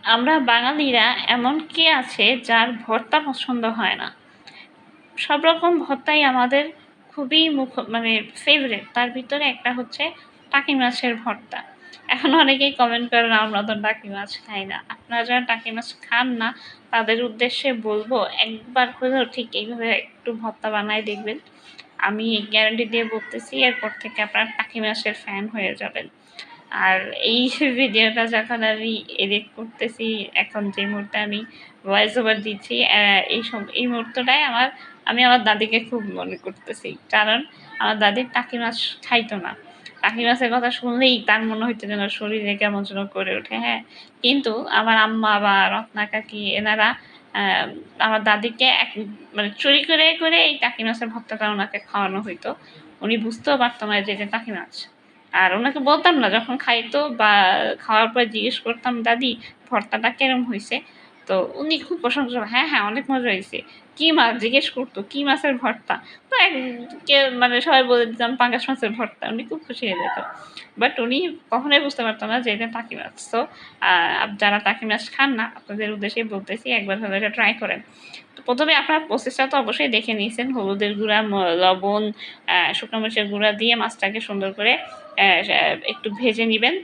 আমরা বাঙালিরা এমন কে আছে যার ভর্তা পছন্দ হয় না? সব রকম ভর্তাই আমাদের খুবই মানে ফেভারিট। তার ভিতরে একটা হচ্ছে টাকি মাছের ভর্তা। এখন অনেকেই কমেন্ট করেন আমরা তো টাকি মাছ খাই না। আপনারা যারা টাকি মাছ খান না তাদের উদ্দেশ্যে বলব একবার হলেও ঠিক এইভাবে একটু ভর্তা বানায় দেখবেন। আমি গ্যারান্টি দিয়ে বলতেছি এরপর থেকে আপনারা টাকি মাছের ফ্যান হয়ে যাবেন। আর এই ভিডিওটা যখন আমি এডিট করতেছি, এখন যে মুহূর্তে আমি ভয়েস ওভার দিচ্ছি, এই মুহূর্তটায় আমি আমার দাদিকে খুব মনে করতেছি। কারণ আমার দাদি টাকি মাছ খাইতো না। টাকি মাছের কথা শুনলেই তার মনে হইতো যেন শরীরে কেমন যেন করে ওঠে, হ্যাঁ? কিন্তু আমার আম্মা বা রত্না কাকি এনারা আমার দাদিকে মানে চুরি করে এই টাকি মাছের ভর্তাটা ওনাকে খাওয়ানো হইতো। উনি বুঝতেও পারতো না যে এটা টাকি মাছ। আর ওনাকে বলতাম না যখন খাইতো বা খাওয়ার পর জিজ্ঞেস করতাম, "দাদি ভর্তাটা কেরম হইছে?" তো উনি খুব প্রশংসা হ্যাঁ, হ্যাঁ অনেক মজা হইছে। "কি মাছ?" জিজ্ঞেস করতো, "কি মাছের ভর্তা?" তো মানে সবাই বলে দিতাম, "পাঙ্গাস মাছের ভর্তা।" উনি খুব খুশি হয়ে যেত। বাট উনি কখনোই বুঝতে পারত না যে এটা টাকি মাছ। সো যারা টাকি মাছ খান না আপনাদের উদ্দেশ্যেই বলতেছি একবার হলেও এটা ট্রাই করেন। তো ১ম এ আপনার প্রসেসটা তো অবশ্যই দেখে নিয়েছেন। হলুদের গুঁড়া, লবণ, শুকনো মরিচের গুঁড়া দিয়ে মাছটাকে সুন্দর করে একটু ভেজে নিবেন।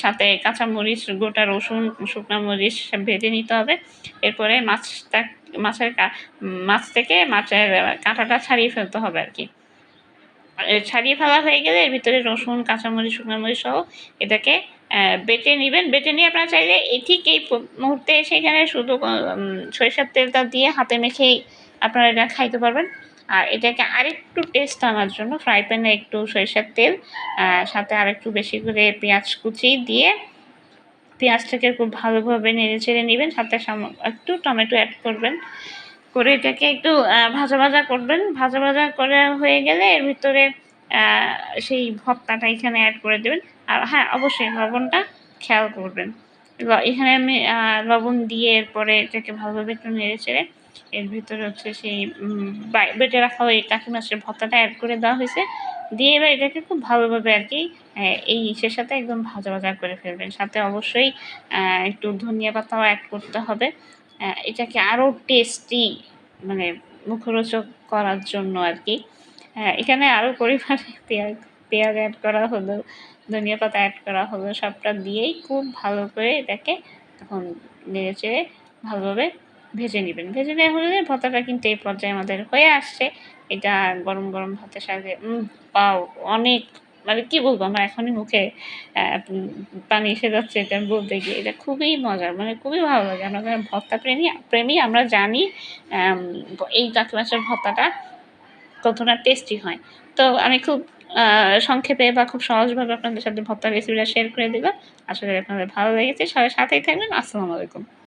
সাথে কাঁচামরিচ, গোটা রসুন, শুকনা মরিচ ভেজে নিতে হবে। এরপরে মাছ থেকে মাছের কাঁটাটা ছাড়িয়ে ফেলতে হবে আরকি। ছাড়িয়ে ফেলা হয়ে গেলে এর ভিতরে রসুন, কাঁচামরিচ, শুকনো মরিচ সহ এটাকে বেটে নিবেন। বেটে নিয়ে আপনারা চাইলে ঠিক এই মুহূর্তে এসে এখানে শুধু সরিষার তেলটা দিয়ে হাতে মেখেই আপনারা এটা খাইতে পারবেন। আর এটাকে আরেকটু টেস্ট আনার জন্য ফ্রাই প্যানে একটু সরিষার তেল, সাথে আরেকটু বেশি করে পেঁয়াজ কুচি দিয়ে পেঁয়াজটাকে খুব ভালোভাবে নেড়েচেড়ে নিবেন। সাথে একটু টমেটো অ্যাড করবেন। করে এটাকে একটু ভাজা করবেন। ভাজা করা হয়ে গেলে এর ভিতরে আ সেই ভর্তাটা এখানে এড করে দেবেন। আর হ্যাঁ, অবশ্যই লবণটা খেয়াল করবেন। এখানে আমি লবণ দিয়ে এরপরে এটাকে ভালোভাবে একটু নেড়েচেড়ে এর ভিতরে হচ্ছে সেই বেটে রাখা ওই টাকি মাছের ভর্তাটা এড করে দেওয়া হইছে। দিয়ে এবার এটাকে খুব ভালোভাবে আরকি এই ইসের সাথে একদম ভাজা করে ফেলবেন। সাথে অবশ্যই একটু ধনিয়া পাতাও এড করতে হবে। এটাকে আরও টেস্টি মানে মুখরোচক করার জন্য আরকি। এখানে আরও পরিমাণে পেঁয়াজ এড করা হলো, ধনিয়া পাতা এড করা হলো। সবটা দিয়েই খুব ভালো করে এটাকে তখন নেড়েচেড়ে ভালোভাবে ভেজে নিবেন। ভেজে নেওয়া হলে ভর্তাটা কিন্তু এই পর্যায়ে আমাদের হয়ে আসছে। এটা গরম ভাতের সাথে ওয়াও! অনেক মানে কি বলবো আমার এখনই মুখে পানি এসে যাচ্ছে এটা বলতে গিয়ে। এটা খুবই মজার মানে খুবই ভালো লাগে। আমরা যারা ভর্তা প্রেমী আমরা জানি অ্যাম এই টাকি মাছের ভর্তাটা কতটা টেস্টি হয়। তো আমি খুব সংক্ষেপে বা খুব সহজভাবে আপনাদের সাথে ভর্তার রেসিপিটা শেয়ার করে দিলাম। আশা করি আপনাদের ভালো লেগেছে। সবাই সাথেই থাকবেন। আসসালামু আলাইকুম।